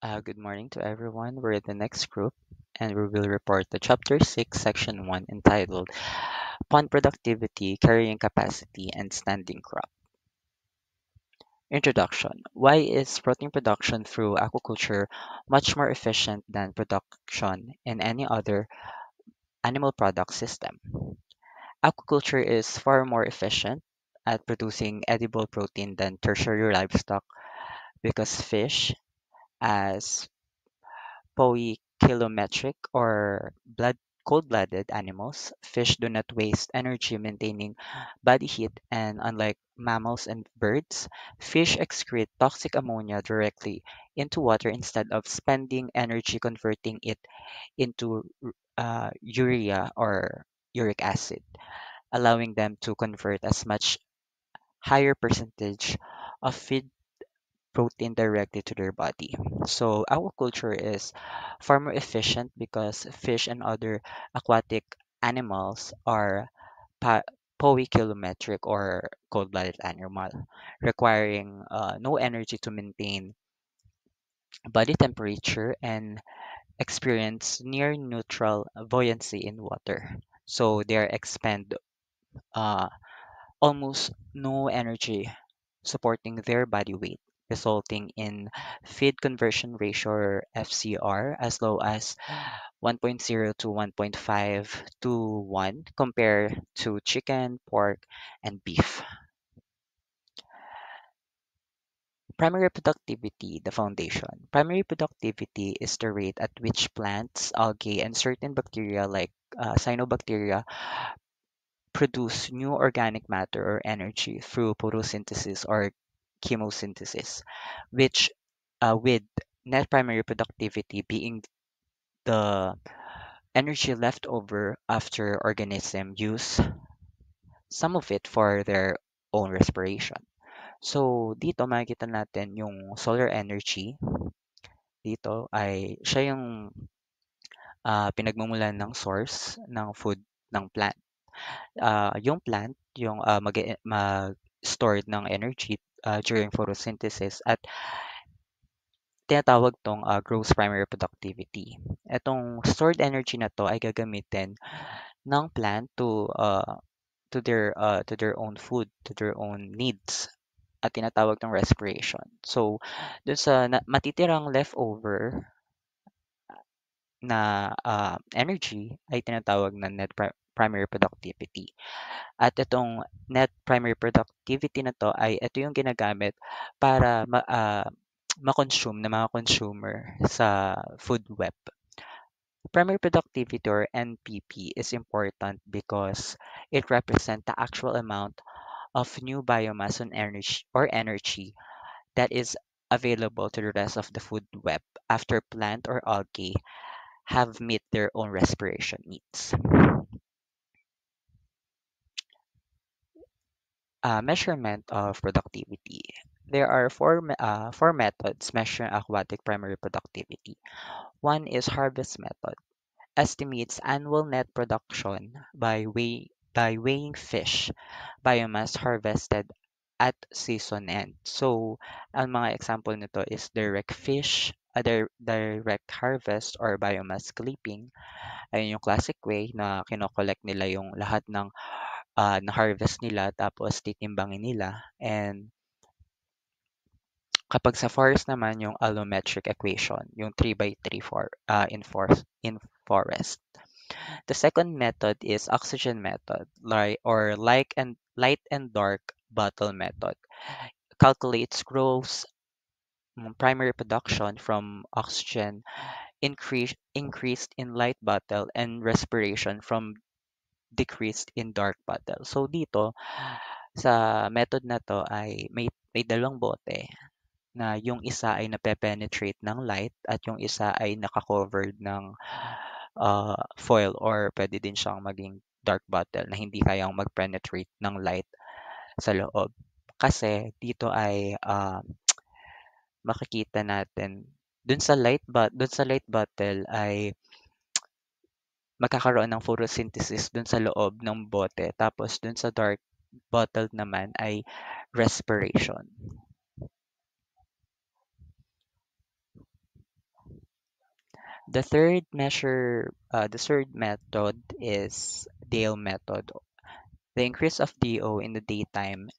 Good morning to everyone. We're the next group, and we will report the Chapter 6, Section 1, entitled Pond Productivity, Carrying Capacity, and Standing Crop. Introduction. Why is protein production through aquaculture much more efficient than production in any other animal product system? Aquaculture is far more efficient at producing edible protein than tertiary livestock because fish, as poikilometric or cold-blooded animals, fish do not waste energy maintaining body heat, and unlike mammals and birds, fish excrete toxic ammonia directly into water instead of spending energy converting it into urea or uric acid, allowing them to convert as much higher percentage of feed protein directly to their body. So aquaculture is far more efficient because fish and other aquatic animals are pa- poikilometric or cold-blooded animal, requiring no energy to maintain body temperature and experience near neutral buoyancy in water. So they expend uh, almost no energy supporting their body weight, resulting in feed conversion ratio or FCR as low as 1.0 to 1.5 to 1 compared to chicken, pork, and beef. Primary productivity, the foundation. Primary productivity is the rate at which plants, algae, and certain bacteria like cyanobacteria produce new organic matter or energy through photosynthesis or chemosynthesis, which with net primary productivity being the energy left over after organism use some of it for their own respiration. So dito makikita natin yung solar energy dito ay siya yung pinagmumulan ng source ng food ng plant. Yung plant yung mag-store ng energy during photosynthesis at tinatawag 'tong, gross primary productivity. Itong stored energy na 'to ay gagamitin ng plant to their own food, to their own needs at tinatawag ng respiration. So, dun sa matitirang leftover na, energy ay tinatawag na net primary productivity. At itong net primary productivity na 'to ay ito yung ginagamit para ma-consume ng mga consumer sa food web. Primary productivity or NPP is important because it represents the actual amount of new biomass and energy that is available to the rest of the food web after plant or algae have met their own respiration needs. Measurement of productivity. There are four methods measuring aquatic primary productivity. One is harvest method. Estimates annual net production by weighing fish biomass harvested at season end. So, ang mga example nito is direct fish, direct harvest or biomass clipping. Ayun yung classic way na kino-collect nila yung lahat ng na-harvest nila tapos titimbangin nila. And kapag sa forest naman, yung allometric equation, yung 3 by 3 in forest. The second method is oxygen method, light and dark bottle method. Calculates gross primary production from oxygen increased in light bottle and respiration from decreased in dark bottle. So dito sa method na to ay may dalawang bote na yung isa ay nape-penetrate ng light at yung isa ay naka-covered ng foil or pwede din siyang maging dark bottle na hindi kayang mag-penetrate ng light sa loob. Kasi dito ay makikita natin dun sa light bottle ay magkakaroon ng photosynthesis dun sa loob ng bote tapos dun sa dark bottle naman ay respiration. The third method is Dale method. The increase of DO in the daytime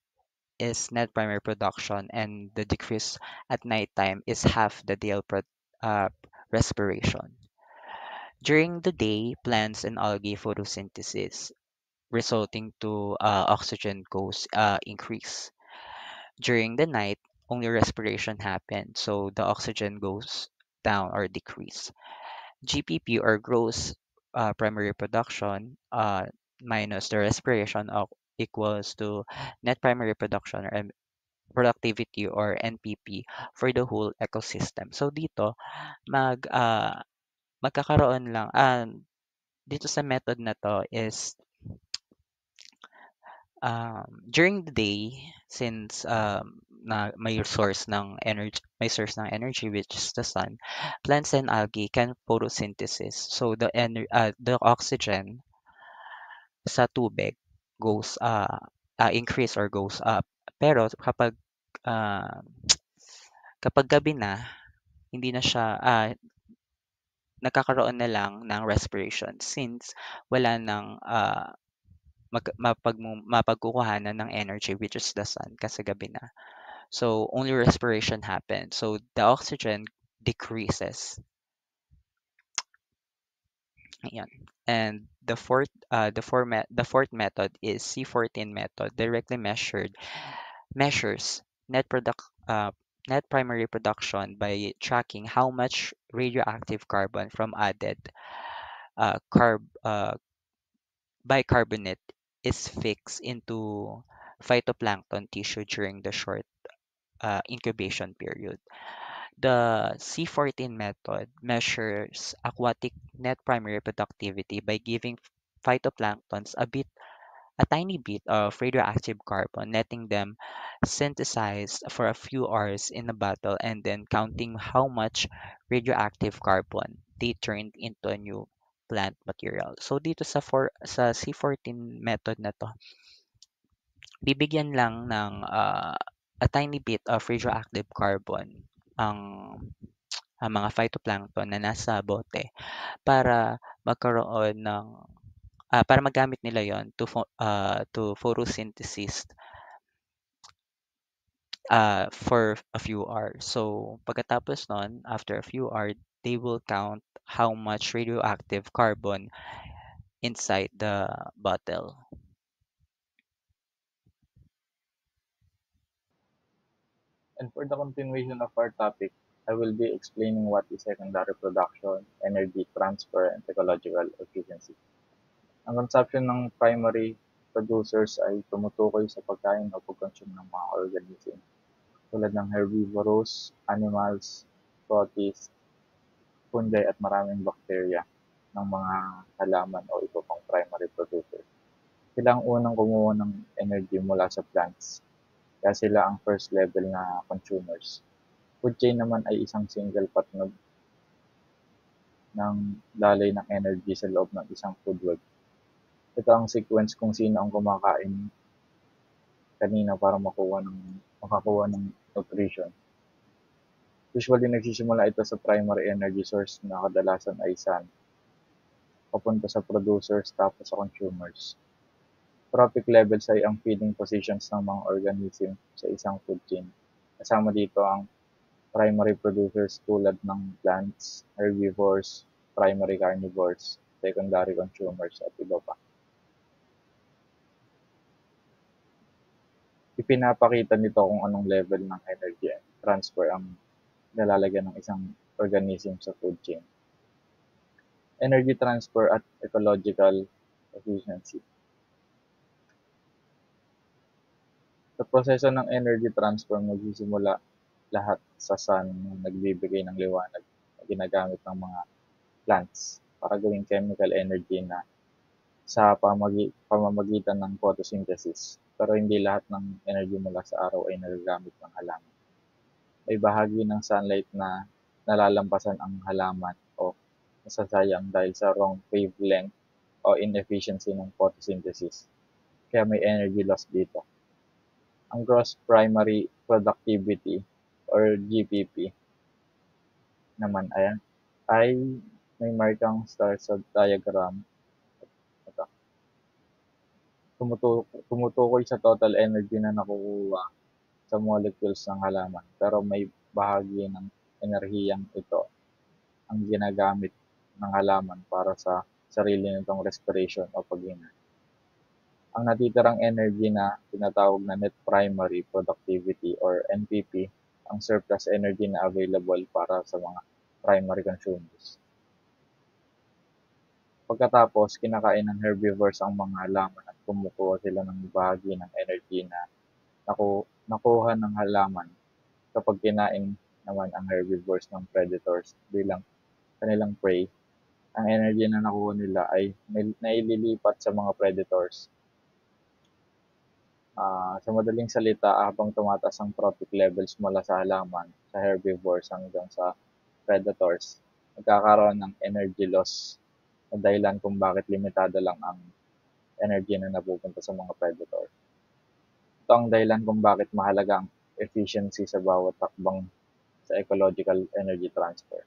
is net primary production, and the decrease at nighttime is half the uh, respiration. During the day, plants and algae photosynthesis, resulting to oxygen goes increase. During the night, only respiration happens, so the oxygen goes down or decrease. GPP or gross primary production minus the respiration of equals to net primary production or productivity or NPP for the whole ecosystem. So dito magkakaroon lang dito sa method na to is during the day, since may source ng energy which is the sun, plants and algae can photosynthesis. So the oxygen sa tubig increase or goes up. Pero ah, kapag gabi na, hindi na siya nagkakaroon na lang ng respiration since wala ng mapagkukuhanan ng energy which is the sun kasi gabi na. So only respiration happens. So the oxygen decreases. Ayan. And the fourth method is C14 method, directly measures net product net primary production by tracking how much radioactive carbon from added carb bicarbonate is fixed into phytoplankton tissue during the short incubation period. The C14 method measures aquatic net primary productivity by giving phytoplanktons a tiny bit of radioactive carbon, letting them synthesize for a few hours in a bottle and then counting how much radioactive carbon they turned into a new plant material. So dito sa C14 method na to, bibigyan lang ng a tiny bit of radioactive carbon ang ang mga phytoplankton na nasa bote para magkaroon ng para magamit nila yon to photosynthesis for a few hours. So pagkatapos nun, after a few hours, they will count how much radioactive carbon inside the bottle. And for the continuation of our topic, I will be explaining what is secondary production, energy transfer, and ecological efficiency. Ang consumption ng primary producers ay tumutukoy sa pagkain o pag-consume ng mga organism tulad ng herbivorous, animals, protists, fungi at maraming bakterya ng mga halaman o iba pang primary producer. Sila ang unang kumuha ng energy mula sa plants, kaya sila ang first level na consumers. Food chain naman ay isang single path ng daloy ng energy sa loob ng isang food web. Ito ang sequence kung sino ang kumakain kanina para makakuha ng nutrition. Usually nagsisimula ito sa primary energy source na kadalasan ay sun, papunta sa producers tapos sa consumers. Trophic levels ay ang feeding positions ng mga organism sa isang food chain. Kasama dito ang primary producers tulad ng plants, herbivores, primary carnivores, secondary consumers, at iba pa. Ipinapakita nito kung anong level ng energy transfer ang nalalagyan ng isang organism sa food chain. Energy transfer at ecological efficiency. Sa proseso ng energy transfer, magsisimula lahat sa sun na nagbibigay ng liwanag na ginagamit ng mga plants para gawing chemical energy na sa pamamagitan ng photosynthesis. Pero hindi lahat ng energy mula sa araw ay nagagamit ng halaman. May bahagi ng sunlight na nalalampasan ang halaman o nasasayang dahil sa wrong wavelength o inefficiency ng photosynthesis. Kaya may energy loss dito. Ang gross primary productivity or GPP naman ay may markang star sa diagram. Ito, tumutukoy sa total energy na nakukuha sa molecules ng halaman, pero may bahagi ng enerhiyang ito ang ginagamit ng halaman para sa sarili nitong respiration o paghinga. Ang natitirang energy na tinatawag na net primary productivity or NPP ang surplus energy na available para sa mga primary consumers. Pagkatapos, kinakain ng herbivores ang mga halaman at kumukuha sila ng bahagi ng energy na nakuha ng halaman kapag kinain naman ang herbivores ng predators bilang kanilang prey. Ang energy na nakuha nila ay naililipat sa mga predators. Sa madaling salita, habang tumataas ang trophic levels mula sa halaman, sa herbivores hanggang sa predators, nagkakaroon ng energy loss na dahilan kung bakit limitado lang ang energy na napupunta sa mga predator. Ito ang dahilan kung bakit mahalaga ang efficiency sa bawat takbang sa ecological energy transfer.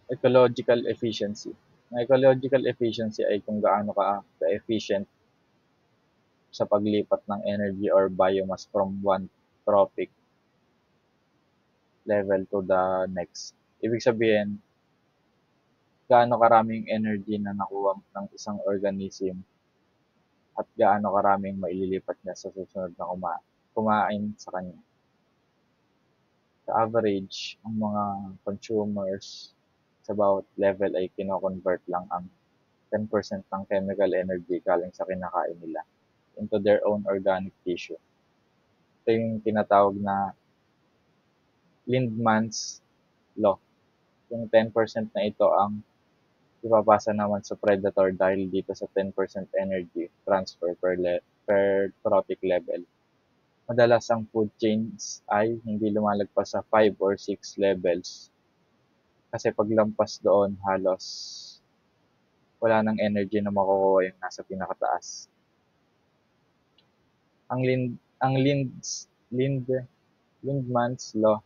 Ecological efficiency. Ang ecological efficiency ay kung gaano ka-efficient sa paglipat ng energy or biomass from one trophic level to the next. Ibig sabihin, gaano karaming energy na nakuha ng isang organism at gaano karaming maililipat niya sa susunod na kumain sa kanya. Sa average, ang mga consumers sa bawat level ay kino-convert lang ang 10% ng chemical energy galing sa kinakain nila into their own organic tissue. Ito yung tinatawag na Lindman's Law. Yung 10% na ito ang ipapasa naman sa predator dahil dito sa 10% energy transfer per trophic level. Madalas ang food chains ay hindi lumalagpas sa 5 or 6 levels kasi paglampas doon halos wala ng energy na makukuha yung nasa pinakataas. Ang Lindman's Law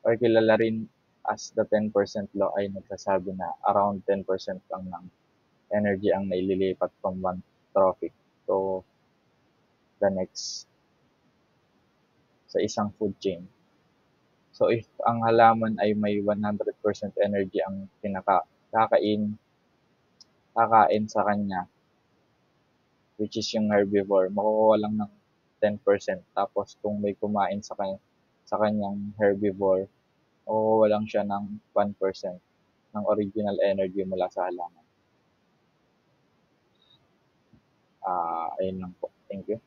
or kilala rin as the 10% law ay nagsasabi na around 10% lang ng energy ang naililipat from one trophic to the next sa isang food chain. So if ang halaman ay may 100% energy ang kakain sa kanya, which is yung herbivore, makukuha lang ng 10%. Tapos kung may kumain sa kanyang herbivore, makukuha lang siya ng 1% ng original energy mula sa halaman. Ayun lang po. Thank you.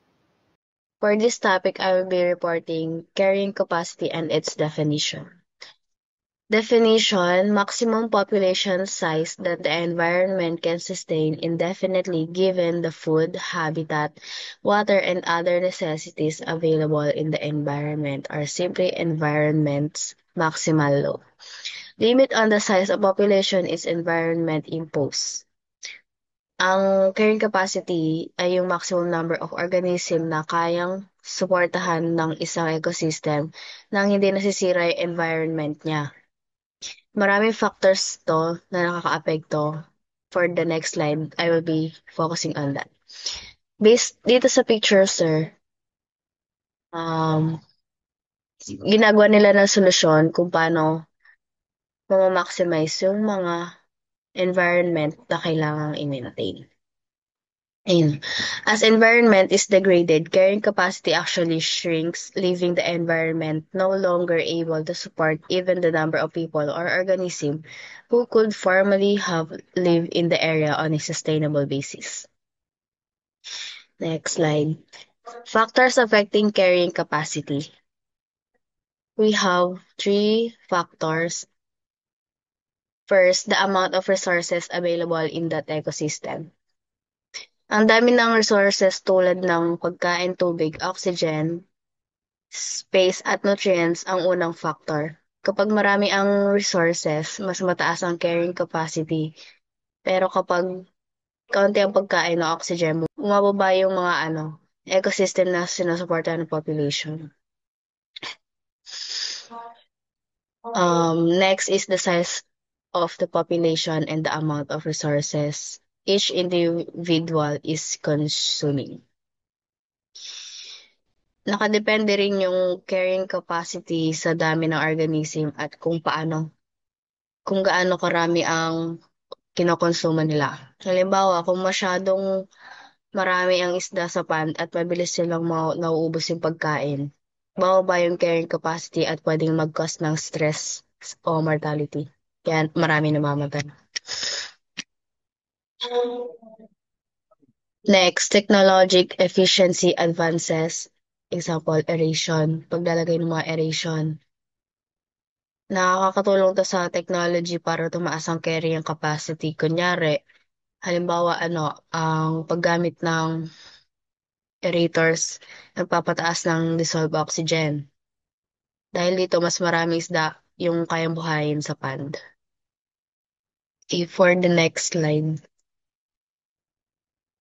For this topic, I will be reporting carrying capacity and its definition. Definition: maximum population size that the environment can sustain indefinitely given the food, habitat, water, and other necessities available in the environment, or simply environment's maximal law. Limit on the size of population is environment imposed. Ang carrying capacity ay yung maximum number of organism na kayang suportahan ng isang ecosystem nang hindi nasisira yung environment niya. Maraming factors to na nakakaapekto. For the next slide, I will be focusing on that. Based dito sa picture, sir, ginagawa nila ng solusyon kung paano ma-maximize yung mga environment na kailangang i-maintain. As environment is degraded, carrying capacity actually shrinks, leaving the environment no longer able to support even the number of people or organisms who could formerly have lived in the area on a sustainable basis. Next slide. Factors affecting carrying capacity. We have 3 factors. First, the amount of resources available in that ecosystem. Ang dami ng resources tulad ng pagkain, tubig, oxygen, space at nutrients ang unang factor. Kapag marami ang resources, mas mataas ang carrying capacity. Pero kapag kaunti ang pagkain o oxygen, bumababa yung mga ecosystem na sinusuportahan ng population. Next is the size of the population and the amount of resources each individual is consuming. Nakadepende rin yung carrying capacity sa dami ng organism at kung gaano karami ang kinokonsumo nila. Halimbawa, kung masyadong marami ang isda sa pond at mabilis silang nauubos yung pagkain, bababa yung carrying capacity at pwedeng mag-cause ng stress o mortality. Kaya marami namamatay. Next, technologic efficiency advances. Example, aeration. Paglalagay ng mga aeration. Nakakatulong to sa technology para tumaas ang carrying capacity. Kunyari, halimbawa, ang paggamit ng aerators, nagpapataas ng dissolved oxygen. Dahil dito, mas maraming isda yung kayang buhayin sa pond. Okay, for the next slide.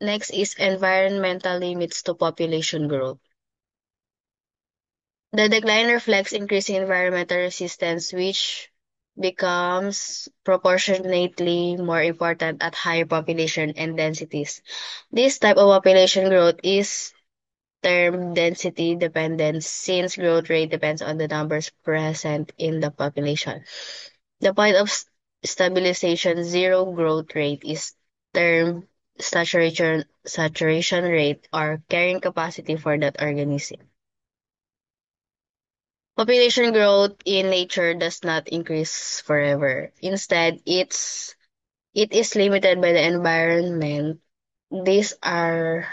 Next is environmental limits to population growth. The decline reflects increasing environmental resistance, which becomes proportionately more important at higher population and densities. This type of population growth is termed density dependent since growth rate depends on the numbers present in the population. The point of stabilization zero growth rate is termed saturation rate or carrying capacity for that organism. Population growth in nature does not increase forever. Instead, it is limited by the environment. These are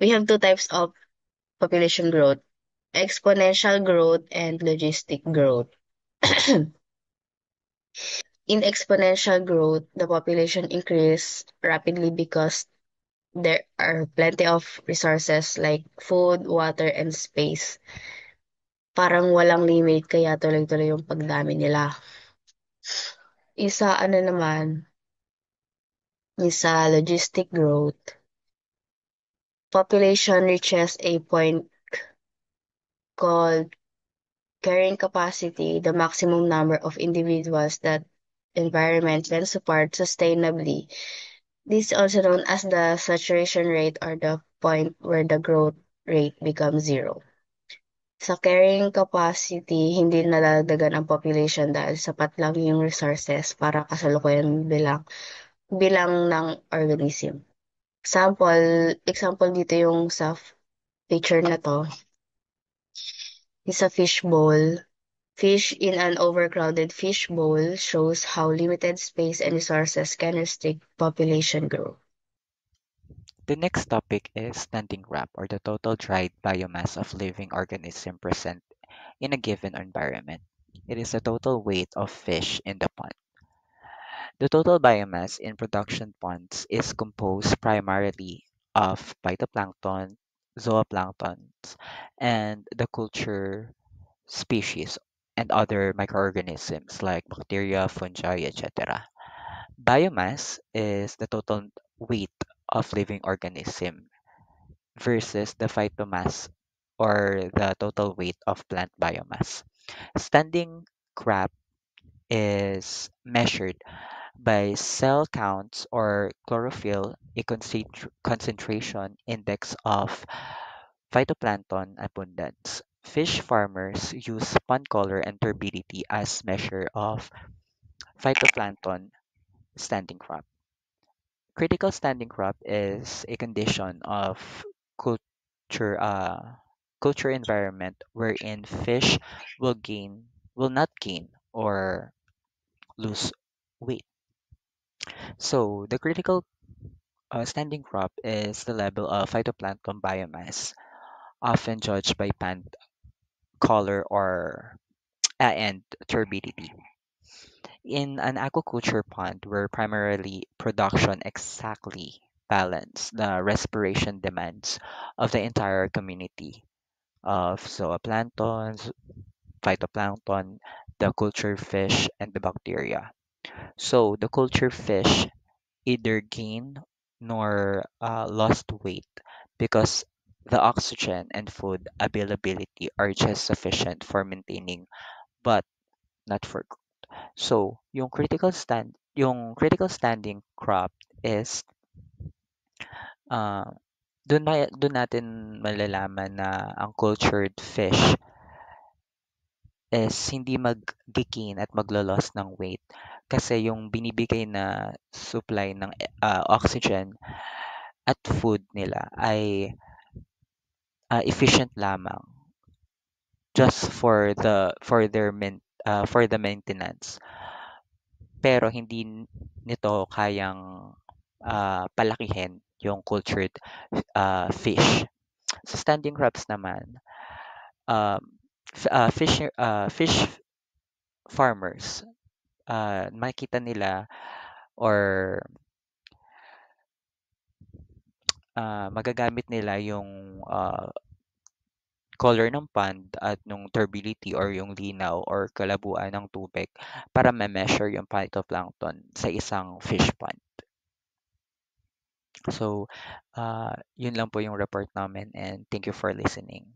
we have two types of population growth: exponential growth and logistic growth. In exponential growth, the population increase rapidly because there are plenty of resources like food, water, and space. Parang walang limit kaya tuloy-tuloy yung pagdami nila. Isa logistic growth. Population reaches a point called carrying capacity, the maximum number of individuals that environment can support sustainably. This is also known as the saturation rate or the point where the growth rate becomes zero. Sa carrying capacity, hindi nadadagdagan ang population dahil sapat lang yung resources para kasalukuyan bilang ng organism. Example dito yung sa picture na to is a fish bowl. Fish in an overcrowded fish bowl shows how limited space and resources can restrict population growth. The next topic is standing crop, or the total dried biomass of living organism present in a given environment. It is the total weight of fish in the pond. The total biomass in production ponds is composed primarily of phytoplankton, zooplankton, and the culture species and other microorganisms like bacteria, fungi, etc. Biomass is the total weight of living organism versus the phytomass or the total weight of plant biomass. Standing crop is measured by cell counts or chlorophyll, a concentration index of phytoplankton abundance. Fish farmers use pond color and turbidity as measure of phytoplankton standing crop. Critical standing crop is a condition of culture culture environment wherein fish will not gain or lose weight. So the critical standing crop is the level of phytoplankton biomass, often judged by pond color or and turbidity. In an aquaculture pond where primarily production exactly balance the respiration demands of the entire community of zooplankton, phytoplankton, the culture fish, and the bacteria. So the culture fish either gain nor lost weight because the oxygen and food availability are just sufficient for maintaining but not for growth. So, yung critical standing crop is uh, doon natin malalaman na ang cultured fish is hindi mag-gain at maglo-loss ng weight kasi yung binibigay na supply ng oxygen at food nila ay efficient lamang just for the maintenance, pero hindi nito kayang palakihin yung cultured fish. Sa standing crops naman, um, fish farmers, makikita nila or magagamit nila yung color ng pond at nung turbidity or yung linaw or kalabuan ng tubig para ma-measure yung phytoplankton sa isang fish pond. So, yun lang po yung report namin and thank you for listening.